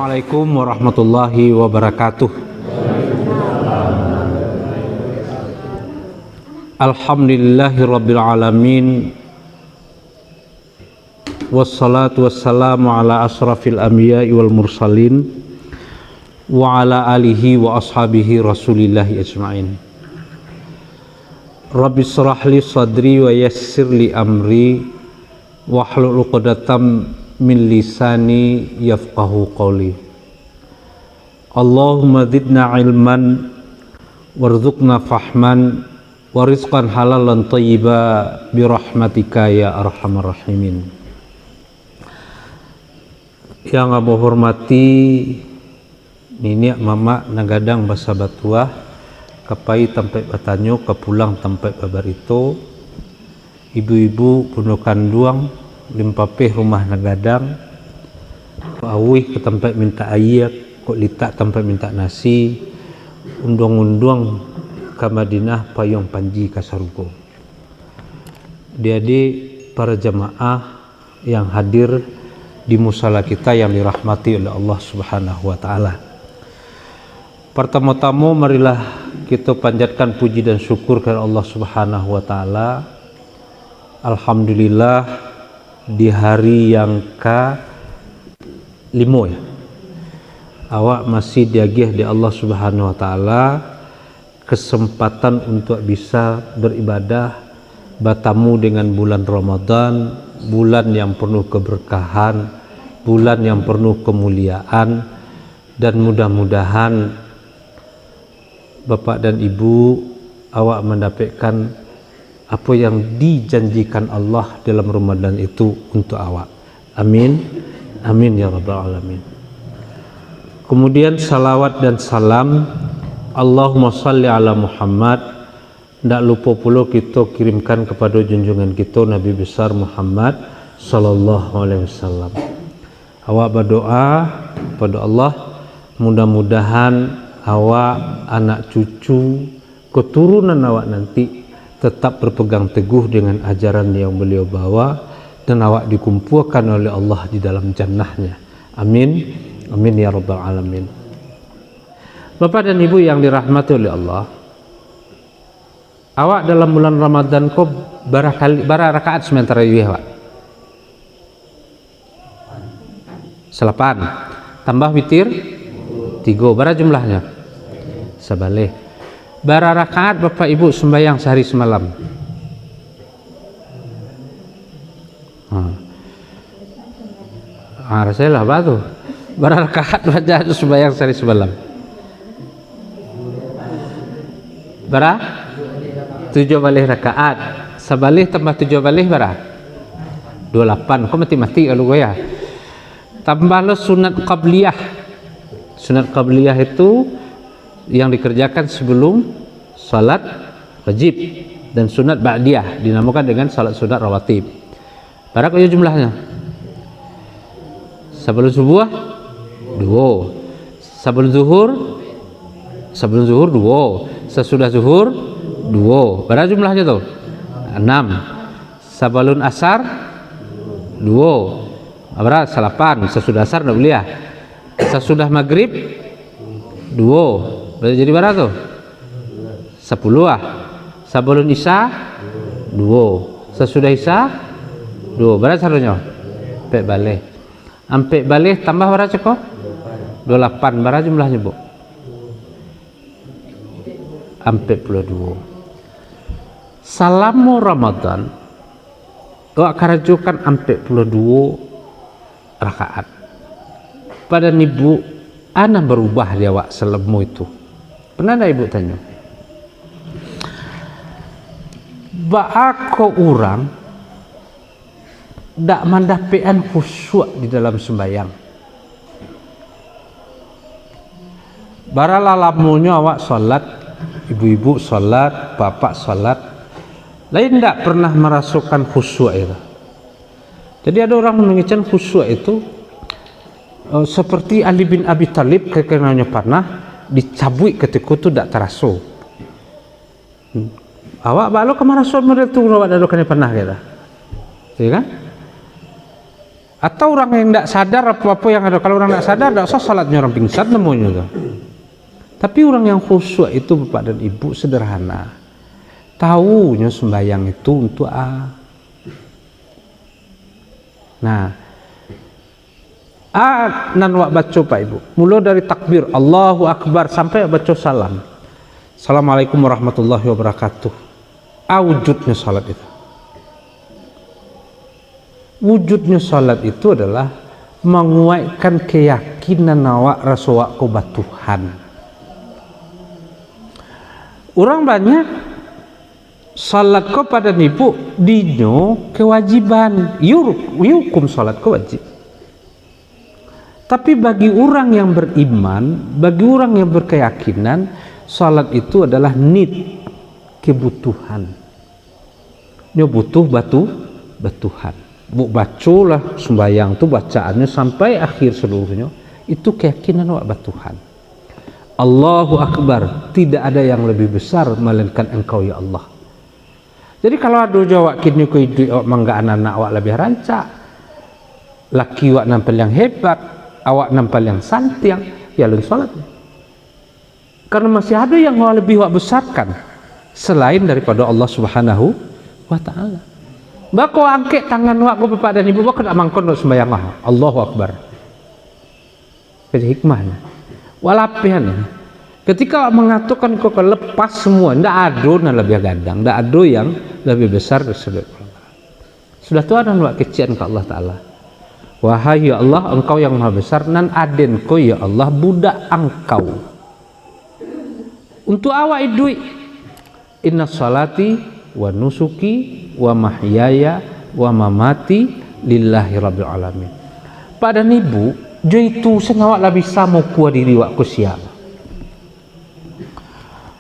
Assalamualaikum warahmatullahi wabarakatuh. Alhamdulillahirabbil alamin. Wassalatu wassalamu ala asrafil anbiya'i wal mursalin wa ala alihi wa ashabihi rasulillahi ajma'in. Rabbi shrah li sadri wa yassir li amri wahlul 'uqdatam min lisani yafqahu qawli. Allahumma zidna ilman warzuqna fahman wa rizqan halalan thayyiba birahmatika ya arhamar rahimin. Yang aku hormati nini mama nagadang basa batuah kapai tampai batanyo kapulang tampai babarito ibu-ibu puno kanduang limpapeh rumah nagadang awih ke tempat minta air kok litak tempat minta nasi undang-undang ke Madinah payung panji kasarugo. Adik-adik para jamaah yang hadir di musala kita yang dirahmati oleh Allah Subhanahu wa taala. Pertama-tama marilah kita panjatkan puji dan syukur kepada Allah Subhanahu wa taala. Alhamdulillah di hari yang ke-5 ya, awak masih diagih di Allah Subhanahu wa taala kesempatan untuk bisa beribadah bertamu dengan bulan Ramadan, bulan yang penuh keberkahan, bulan yang penuh kemuliaan, dan mudah-mudahan Bapak dan Ibu awak mendapatkan apa yang dijanjikan Allah dalam Ramadan itu untuk awak. Amin. Amin ya rabbal alamin. Kemudian salawat dan salam Allahumma salli ala Muhammad. Tidak lupa pula kita kirimkan kepada junjungan kita Nabi besar Muhammad sallallahu alaihi wasallam. Awak berdoa kepada Allah mudah-mudahan awak, anak cucu, keturunan awak nanti tetap berpegang teguh dengan ajaran yang beliau bawa dan awak dikumpulkan oleh Allah di dalam jannahnya. Amin. Amin ya rabbal alamin. Bapak dan Ibu yang dirahmati oleh Allah, awak dalam bulan Ramadan kok bara rakaat sementara ini awak? 8 tambah witir 3, bara jumlahnya sabaleh. Bara rakaat Bapak Ibu sembahyang sehari semalam? Rasanya lah batu. Bara rakaat baca sembahyang sehari semalam? Bara 7 balih rakaat. Sabalih tambah 7 balih bara 28. Kok mati-mati kalau gue ya. Tambahlah sunat qabliyah. Sunat qabliyah itu yang dikerjakan sebelum salat wajib, dan sunat ba'diyah dinamakan dengan salat sunat rawatib. Berapa jumlahnya? Sebelum subuh 2, sebelum zuhur 2, sesudah zuhur 2. Berapa jumlahnya tuh? 6. Sebelum asar 2. Berapa? 8. Sesudah asar enggak boleh ya. Sesudah maghrib 2. Jadi berapa tuh? 10 ah. Sebelum isya 2. Sesudah isya 2. Berapa caranya? Ampek balik. Ampek balik tambah berapa ceko? 28. Berapa jumlahnya bu? Ampek 22. Salamu Ramadan awak karajukan ampek 22 rakaat. Pada nibu ana berubah dia awak selemu itu. Pernah ada ibu tanya? Ba'ako orang dak mandapean khusyuk di dalam sembahyang. Barala lamunya awak salat, ibu-ibu salat, bapak salat, lain ndak pernah merasakan khusyuk itu. Jadi ada orang menginginkan khusyuk itu seperti Ali bin Abi Thalib kekenanya pernah dicabui ketika itu tidak terasa. Awak balu kemana suami itu awak dadokannya pernah kita, ya kan? Atau orang yang tidak sadar apa-apa yang ada. Kalau orang tidak sadar, tidak usah salatnya orang pingsan namanya tuh. Tapi orang yang khusyuk itu bapak dan ibu sederhana. Tahunya sembahyang itu untuk Nah, nan wak baca Pak Ibu. Mula dari takbir Allahu Akbar sampai baca salam. Assalamualaikum warahmatullahi wabarakatuh. Wujudnya salat itu. Wujudnya salat itu adalah menguatkan keyakinan awak rasa kepada Tuhan. Orang banyak salat kepada nipu dinyo kewajiban, hukum salat kewajib. Tapi bagi orang yang beriman, bagi orang yang berkeyakinan, salat itu adalah need, kebutuhan. Nyo butuh batuhan. Bacalah sembahyang tu bacaannya sampai akhir seluruhnya itu keyakinan awak Tuhan. Allahu Akbar, tidak ada yang lebih besar melainkan Engkau ya Allah. Jadi kalau ada jawab kini ku hidup awak mangga anak-anak awak lebih rancak, laki awak nampil yang hebat, awak nampil yang santiang, ya lun salat. Karena masih ada yang lebih awak besarkan selain daripada Allah Subhanahu wa Ta'ala. Bako angkat tangan wak ko bapak dan ibu bako nak mangkon nak sembahyang Allahu Akbar. Jadi hikmahnya. Walapian ketika mengatakan kau lepas semua, ndak ada yang lebih gadang, ndak ada yang lebih besar sudah tu ada wak kecian ke Allah Taala. Wahai ya Allah, Engkau yang maha besar, nan aden ko ya Allah budak Engkau. Untuk awak idui inna salati wa nusuki wa mahyaya wa mamati lillahi rabbil alamin. Pada nibu jaitu senawak lah bisa mau kuat diri wak kusiap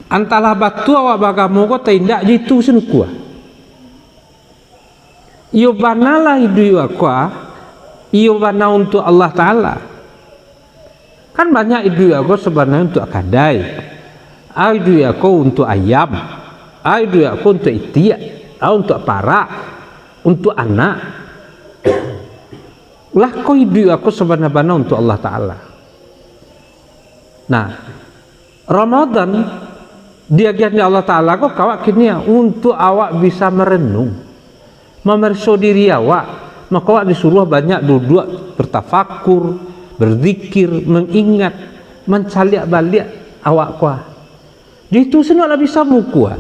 antara batu awak bagamu ko tindak jaitu sen kuat iyo banalah hidu wakwa iyo bana untuk Allah Ta'ala. Kan banyak hidu aku sebenarnya untuk kadai, hidu aku untuk ayam, hidu aku untuk itiak, untuk para, untuk anak. Lah kau hidup aku sebenarnya untuk Allah Ta'ala. Nah, Ramadan diagiannya Allah Ta'ala kau kawak kini untuk awak bisa merenung, memerso diri awak. Maka awak disuruh banyak duduk bertafakur, berzikir, mengingat, mencaliak balik awak kuah. Jadi itu senang bisa mukuah.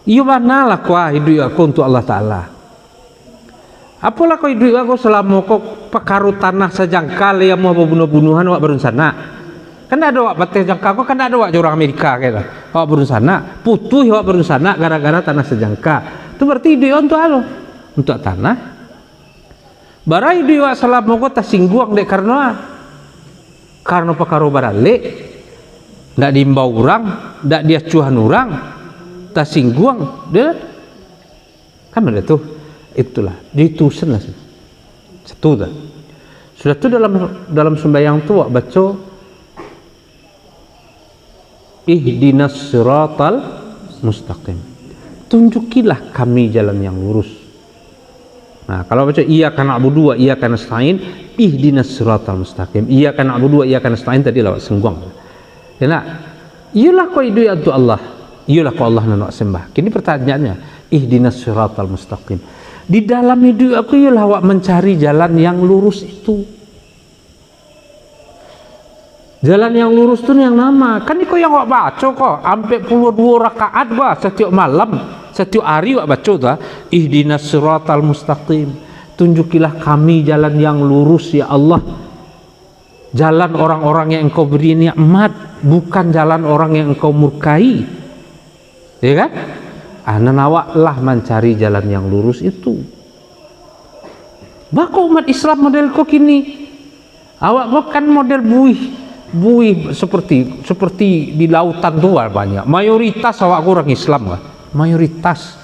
Iyo mana lah kau hidup aku untuk Allah Ta'ala. Apalah kau hidup aku selama kau pekaru tanah sejangkal yang mau bunuh-bunuhan awak berencana. Kan ada awak patah jangka kau, kan ada awak orang Amerika kira. Awak berencana, putuh awak berencana gara-gara tanah sejangka. Itu berarti hidup untuk apa? Untuk tanah. Barai hidup awak selama kau tersinggung dek karena pekaru barale, ndak diimbau orang, ndak dia cuhan orang. Tak singgung dia kan ada tuh, itulah ditusen lah satu dah sudah tu dalam sembahyang tu wak baca ihdinas siratal mustaqim, tunjukilah kami jalan yang lurus. Nah kalau baca iyyaka na'budu wa iyyaka nasta'in, ihdinas siratal mustaqim, iyyaka na'budu wa iyyaka nasta'in tadi lawak sengguang ya nak iyalah kau hidup untuk Allah, iyalah kau Allah nak sembah. Kini pertanyaannya, ihdinas siratal mustaqim. Di dalam hidup aku ialah awak mencari jalan yang lurus itu. Jalan yang lurus itu yang nama. Kan itu yang awak baca kok. Sampai puluh 2 rakaat bah setiap malam, setiap hari awak baca tuh. Ihdinas siratal mustaqim. Tunjukilah kami jalan yang lurus ya Allah. Jalan orang-orang yang engkau beri nikmat, bukan jalan orang yang engkau murkai. Ya kan? Anak awak lah mencari jalan yang lurus itu. Bako umat Islam model kok kini. Awak bukan model buih seperti di lautan tuh banyak. Mayoritas awak orang Islam lah. Mayoritas.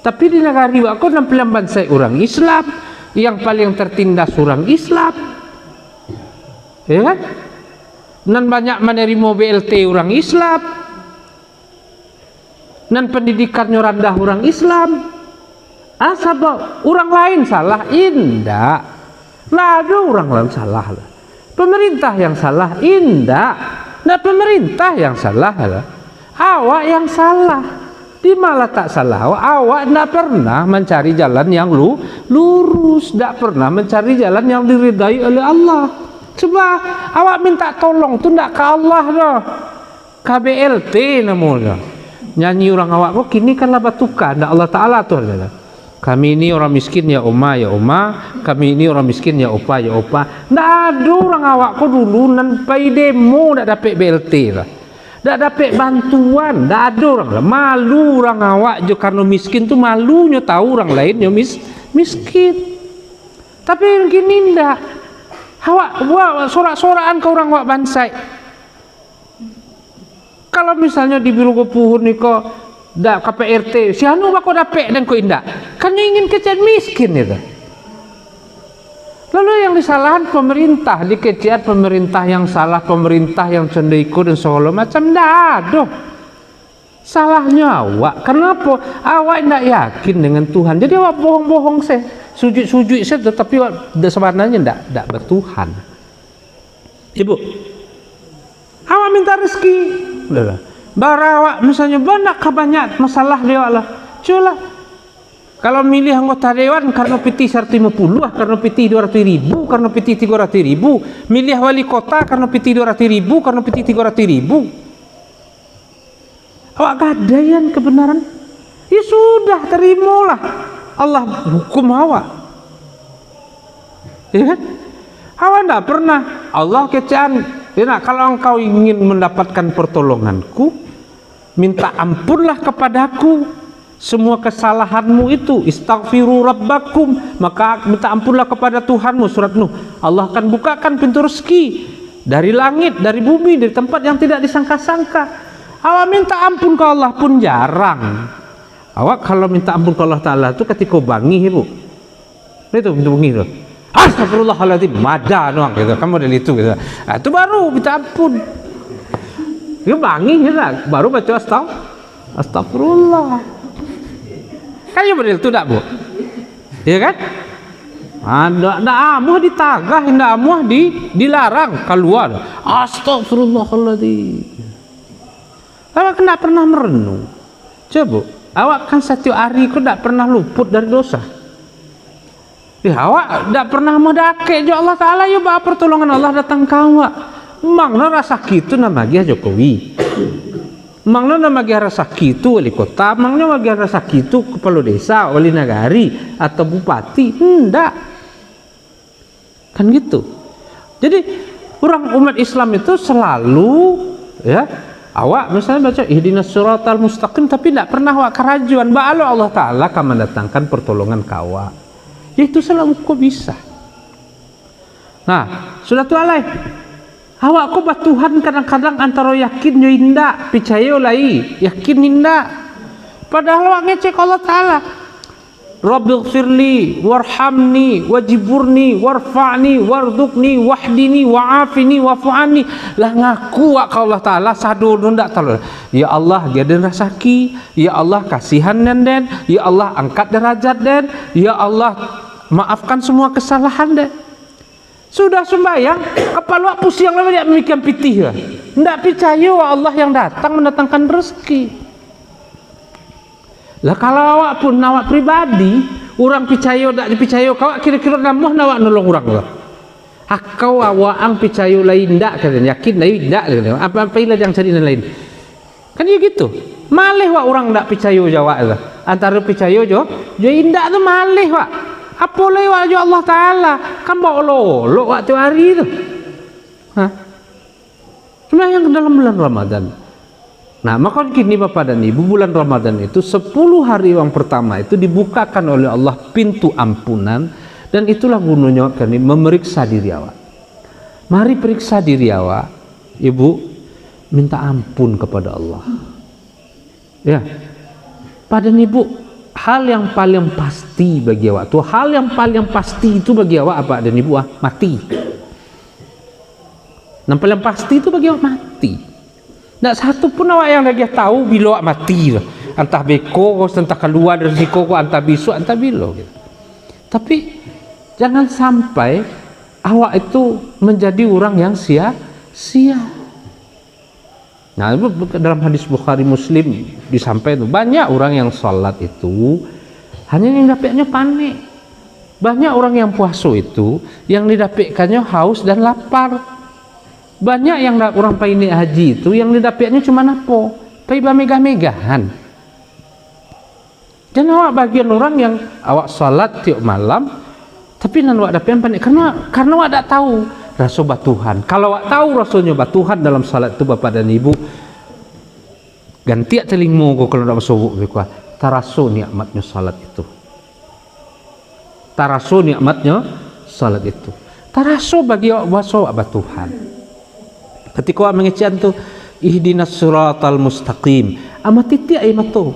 Tapi di negara awak kok nampilan bangsa orang Islam, yang paling tertindas orang Islam. Ya kan? Dan banyak menerima BLT orang Islam. Dan pendidikannya rendah orang Islam. Asal orang lain salah, indah. Lah ada orang lain salah lah. Pemerintah yang salah, ndak pemerintah yang salah lah. Awak yang salah. Di malah tak salah. Awak ndak pernah mencari jalan yang lurus, ndak pernah mencari jalan yang diridai oleh Allah. Coba awak minta tolong tu ndak ke Allah dah. KBLT namanya. Nyanyi orang awak kok kini kan lah batukan, ndak Allah Taala tu adalah. Kami ini orang miskin ya Oma, kami ini orang miskin ya Opa. Ndak ada orang awak kok dulu nampai demo ndak dapat BLT lah. Ndak dapat bantuan, ndak ada orang lah. Malu orang awak je karena miskin tu, malunya tahu orang lain yo miskin. Tapi gini ndak. Awak buat sorak-sorakan ke orang awak bansai. Kalau misalnya di Biru Kepuhun ni kok dak KPRT, si anu bako dapet dan kok indak. Kan ingin kecil miskin itu. Lalu yang disalahan pemerintah, dikecil pemerintah yang salah, pemerintah yang cenderiko dan segala macam dah. Salahnya awak. Kenapa? Awak tidak yakin dengan Tuhan. Jadi awak bohong-bohong sujud-sujud tetapi sebenarnya tidak bertuhan. Ibu, awak minta rezeki. Barawak misalnya banyak masalah dia Allah. Culah. Kalau milih anggota dewan karena PT 150, karena PT 200.000, karena PT 300.000, milih wali kota karena PT 200.000, karena PT 300.000. Awak gadaian kebenaran. Ya sudah, terimalah. Allah hukum awak. Ya kan? Awak tidak pernah. Allah kecaan. Ya, kalau engkau ingin mendapatkan pertolonganku, minta ampunlah kepadaku semua kesalahanmu itu, istaghfiru rabbakum, maka minta ampunlah kepada Tuhanmu. Surat Nuh. Allah akan bukakan pintu rezeki dari langit, dari bumi, dari tempat yang tidak disangka-sangka. Awak minta ampun ke Allah pun jarang. Awak kalau minta ampun ke Allah Ta'ala itu ketika bangi, ibu itu bangi itu, astagfirullahaladzim, mada doang gitu. Kamu dari itu gitu. Nah, itu baru minta ampun. Dia bangi gitu, baru baca astagfirullah. Kan ya betul tu tak bu? Ya kan? Ndak amuh ditagah, ndak amuh dilarang keluar. Astagfirullahaladzim. Awak tidak pernah merenung. Coba, awak kan setiap hari kau tidak pernah luput dari dosa. Ya, awak tidak pernah mendake jo Allah Ta'ala, ya bah pertolongan Allah datang ke awak. Mangna rasa gitu namanya Jokowi. Mangna namanya rasa gitu wali kota, mangna namanya rasa gitu kepala desa, wali nagari atau bupati. Enggak. Kan gitu. Jadi orang umat Islam itu selalu ya, awak misalnya baca ihdinas siratal mustaqim tapi tidak pernah awak kerajuan bahwa Allah Ta'ala akan mendatangkan pertolongan ke awak. Itu selalu kok bisa. Nah, sudah tu alai. Awak kok bah Tuhan kadang-kadang antara yakin yo indak, percaya lai, yakin indak. Padahal awak ngecek Allah Ta'ala. Rabbighfirli warhamni wajiburni warfa'ni warzuqni wahdini wa'afini wa'fu'ani. Lah ngaku wak Allah Ta'ala sadu ndak tahu. Ya Allah dia den rasaki, ya Allah kasihan den, ya Allah angkat derajat den, ya Allah maafkan semua kesalahan den. Sudah sembahyang, kepala pusing lama dia memikirkan pitih lah. Ndak percaya Allah yang datang mendatangkan rezeki. Lah kalau awak pun awak pribadi, orang percaya ndak dipercaya, kau kira-kira namuh awak nolong orang lah. Akau awak ang percaya lain ndak kan, yakin lain ndak kan. Apa-apa ilah yang cari lain. Kan ya gitu. Malih wak orang ndak percaya jawab lah. Antara percaya jo indak tu malih wak. Apa lewat jo Allah Ta'ala kan bawa lo waktu hari itu. Cuma yang dalam bulan Ramadan. Nah maka kini Bapak dan Ibu, bulan Ramadan itu 10 hari yang pertama itu dibukakan oleh Allah pintu ampunan. Dan itulah gunanya kini memeriksa diri awak. Mari periksa diri awak, Ibu, minta ampun kepada Allah. Ya, pada Ibu, hal yang paling pasti bagi awak tuh, hal yang paling pasti itu bagi awak apa dan Ibu mati. Yang paling pasti itu bagi awak mati. Tidak satu pun awak yang lagi tahu bila awak mati lah. Entah beko, entah keluar dari siko, entah bisu, entah bilo gitu. Tapi Jangan sampai awak itu menjadi orang yang sia-sia. Nah, dalam hadis Bukhari Muslim disampaikan banyak orang yang sholat itu hanya yang dapatnya panik. Banyak orang yang puasa itu yang didapatkannya haus dan lapar. Banyak yang orang paini haji itu yang didapatnya cuma napo, paiba megah-megahan. Dan awak bagian orang yang awak sholat tiap malam, tapi nan awak dapat panik karena awak tak tahu rasa batuhan. Kalau awak tahu rasanya batuhan dalam sholat itu bapak dan ibu, ganti telingo ko kalau nak masuk bekwa, taraso nikmatnya sholat itu. Taraso nikmatnya sholat itu. Taraso bagi awak waswa batuhan. Ketika awak mengecian tu ihdinas siratal mustaqim, amat titik ayat tu.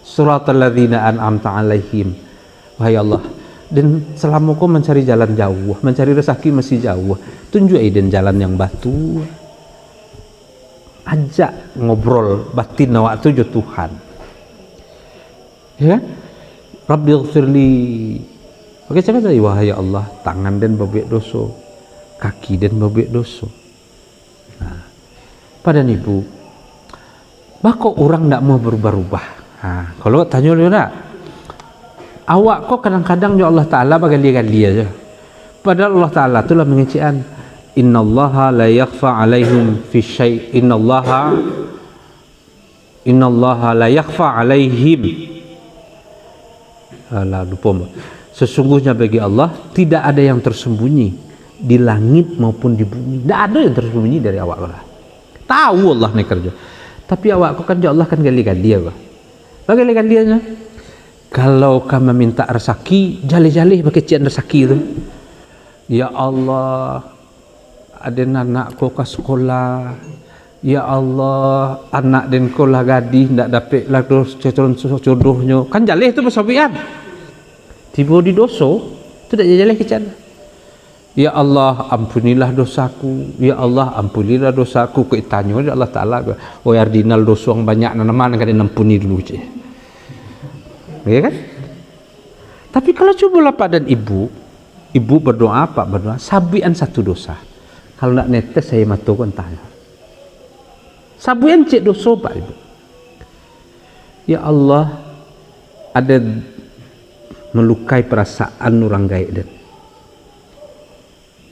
Suratul ladzina an'amta alaihim. Wahai Allah, dan selama kau mencari jalan jauh, mencari rezeki masih jauh, tunjuk aiden jalan yang batu. Ajak ngobrol batin awak tu jo Tuhan. Ya? Rabbighfirli. Oke, cakap tadi wahai Allah, tangan dan bebek dosa, kaki dan bebek dosa. Nah, pada ibu, bako orang tak mau berubah-ubah. Nah, kalau tanya dia nak, awak kok kadang-kadang ya Allah Ta'ala bagali-gali aja. Padahal Allah Ta'ala itulah mengecian innallaha la yakhfa alaihim fi syai' innallaha la yakhfa alaihim. Lupa. Sesungguhnya bagi Allah tidak ada yang tersembunyi di langit maupun di bumi. Tidak ada yang tersembunyi dari awak Allah. Tahu Allah ni kerja. Tapi awak kok kan ya Allah kan gali-gali apa? Bagaimana dia? Kalau kamu minta rezeki, jalih-jalih pakai cian rezeki itu. Ya Allah, ada anakku ke sekolah. Ya Allah, anak dan sekolah gadis tidak dapat lah jodohnya. Kan jalih itu bersabian. Tiba di dosa, itu tidak jalih ke cian. Ya Allah, ampunilah dosaku. Ya Allah, ampunilah dosaku. Keitanya oleh Allah Ta'ala. Oh yardinal dosa yang banyak nanaman kan ampuni dulu je. Ya kan? Tapi kalau coba bapak dan ibu berdoa apa? Berdoa sabian satu dosa. Kalau nak netes saya matukan tanya. Sabian cek dosa pak ibu. Ya Allah, ada melukai perasaan orang gaib dan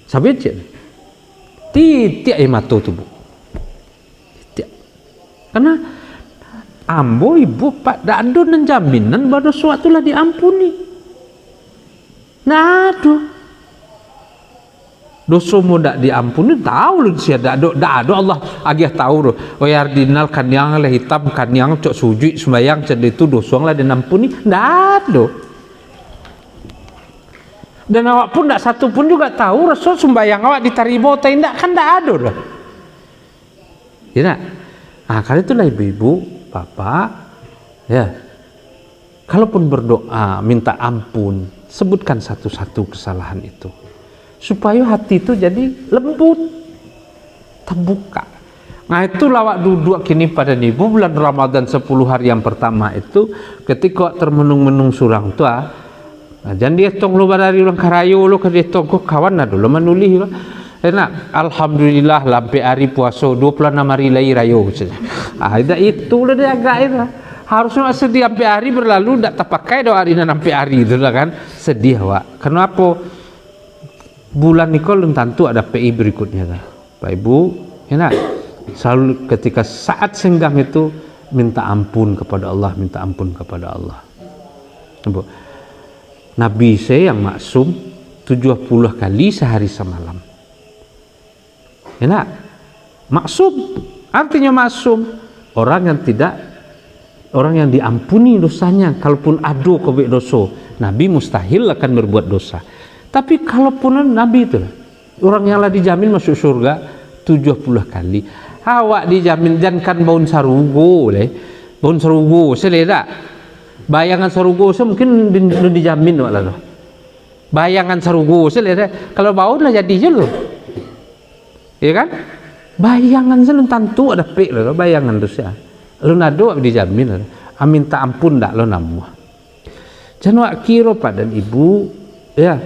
sabian cek. Titik air mata tu bu. Titik. Karena ambo ibu pak dak ada jaminan bahwa sesuatu lah diampuni. Nah aduh. Dosa mu dak diampuni tahu lu sia dak ada Allah agih tahu do. Oh yardinal kan yang le hitam kan yang cok sujud sembayang ced itu dosa lah diampuni ndak ada. Dan awak pun dak satu pun juga tahu rasul sembayang awak diterima atau tidak kan dak ada dah. Ya nak. Ah kali itulah ibu-ibu Bapak, ya, kalaupun berdoa minta ampun, sebutkan satu-satu kesalahan itu, supaya hati itu jadi lembut, terbuka. Nah itu lawak duduk kini pada ibu bulan Ramadan 10 hari yang pertama itu, ketika termenung-menung surang tua, nah, jangan dia tong lu badari ulang karayu lu ke dia tong kok kawan ada lu menulih lu. Enak, alhamdulillah lampai hari puasa 26 hari lagi rayo. Itu lah dia agak itu. Harusnya sedih sampai hari berlalu tidak terpakai doa hari sampai hari itu lah kan. Sedih wak. Kenapa? Bulan ini kalau tentu ada PI berikutnya lah. Pak Ibu, enak. Selalu ketika saat senggang itu minta ampun kepada Allah, minta ampun kepada Allah. Nabi saya yang maksum 70 kali sehari semalam. Enak, maksum artinya maksum orang yang diampuni dosanya. Kalaupun ada kebik dosa, Nabi mustahil akan berbuat dosa. Tapi kalaupun Nabi itu orang yang lah dijamin masuk surga 70 kali, awak dijamin jangan baun sarugo leh, baun sarugo seleda. Bayangan sarugo mungkin dijamin wak lah. Bayangan sarugo seleda. Kalau baun lah jadi je loh. Ya kan? Bayangan selun tentu ada pek lo bayangan tu sia. Lu nado dijamin. Minta ampun dak lo namu. Jangan wak kira pada ibu ya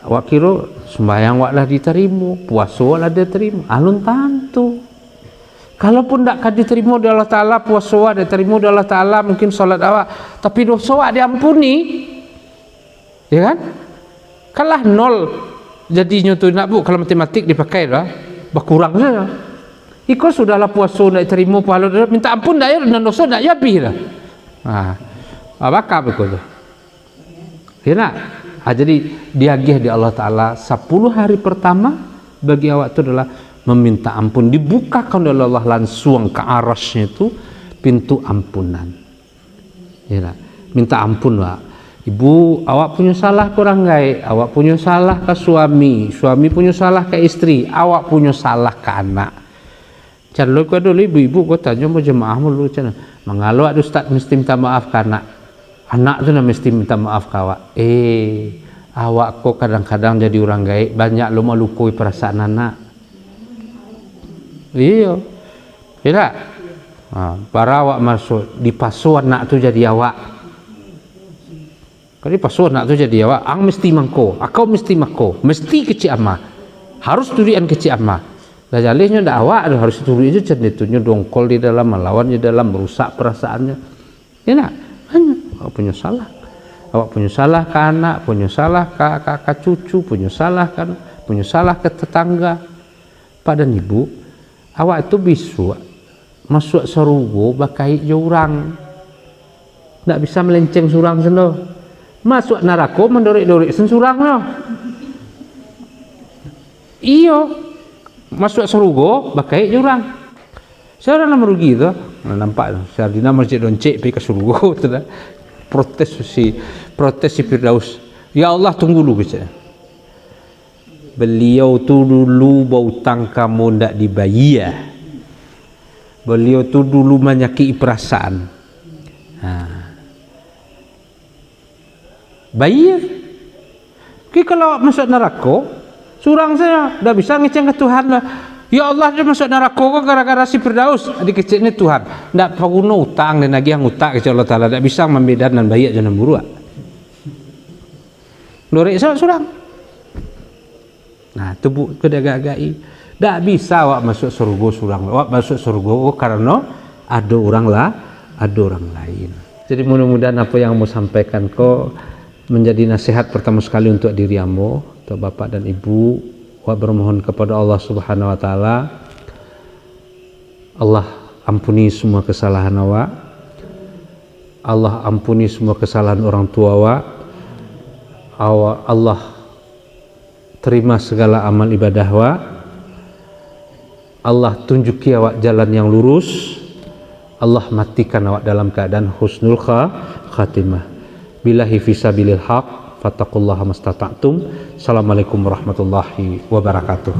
Awak kira sembahyang awak lah diterima, puasa awak lah diterima. Alun tantu. Kalaupun tak diterima oleh Allah Ta'ala, puasa awak diterima oleh Allah Ta'ala, mungkin solat awak, tapi dosa awak diampuni, ya kan? Kalah nol jadinya tu nak bu, kalau matematik dipakai lah, berkurang saja. Iko sudahlah puasa nak terima pahala, minta ampun dah ya, dan dosa nak ya habis dah. Bakal begitu. Ya nak? Jadi diagih di Allah Ta'ala 10 hari pertama bagi awak itu adalah meminta ampun, dibukakan oleh Allah langsung ke arasnya itu pintu ampunan. Ya nak? Minta ampun Pak. Ibu, awak punya salah kurang gay, awak punya salah ke suami, suami punya salah ke istri, awak punya salah ke anak. Kalau kau dulu ibu-ibu kau tanya mau jemaah mulu cina, mengalu ada ustaz mesti minta maaf ke anak tu nak mesti minta maaf ke awak. Awak kau kadang-kadang jadi orang gaib, banyak lo melukui perasaan anak. Iya, tidak. Para awak masuk di pasu anak tu jadi awak. Kalau di pasu anak tu jadi awak, ang mesti mangko, akau mesti mangko, mesti kecil ama, harus durian kecil ama. Dah jalihnya dah awak harus turi aja cendetunya dongkol di dalam, melawan di dalam, merusak perasaannya. Ya nak? Hanya awak punya salah. Awak punya salah ke anak, punya salah ke cucu, punya salah ke tetangga. Pada ibu, awak itu bisu masuk serugo bakai jurang. Tak bisa melenceng surang seno. Masuk neraka mendorik-dorik sensurang no. Iyo. Masuk surugo bakai jurang. Saya orang merugi tu, nampak saya di nama masjid Doncek pergi ke surugo tu dah. Protes si Firdaus. Ya Allah tunggu dulu baca. Beliau tu dulu bautang kamu ndak dibayar. Beliau tu dulu menyakiti perasaan. Bayar. Kalau masuk neraka surang saya, dah bisa ngeceng ke Tuhan lah. Ya Allah dia masuk neraka kok gara-gara si Firdaus. Adik kecil ni Tuhan. Tak perguna utang dan lagi yang utang ke Allah Ta'ala. Tak bisa membedakan dan baik jangan buruk. Lorek saya surang. Nah, tubuh kedagai-gai. Tak bisa awak masuk surga surang. Awak masuk surga karena ada orang lain. Jadi mudah-mudahan apa yang mau sampaikan kau menjadi nasihat pertama sekali untuk dirimu, untuk bapak dan ibu. Awak bermohon kepada Allah Subhanahu wa Ta'ala, Allah ampuni semua kesalahan awak, Allah ampuni semua kesalahan orang tua awak, Allah terima segala amal ibadah awak, Allah tunjuki awak jalan yang lurus, Allah matikan awak dalam keadaan husnul khatimah. Billahi fisabilil haq, fattaqullaha mastata'tum. Assalamualaikum warahmatullahi wabarakatuh.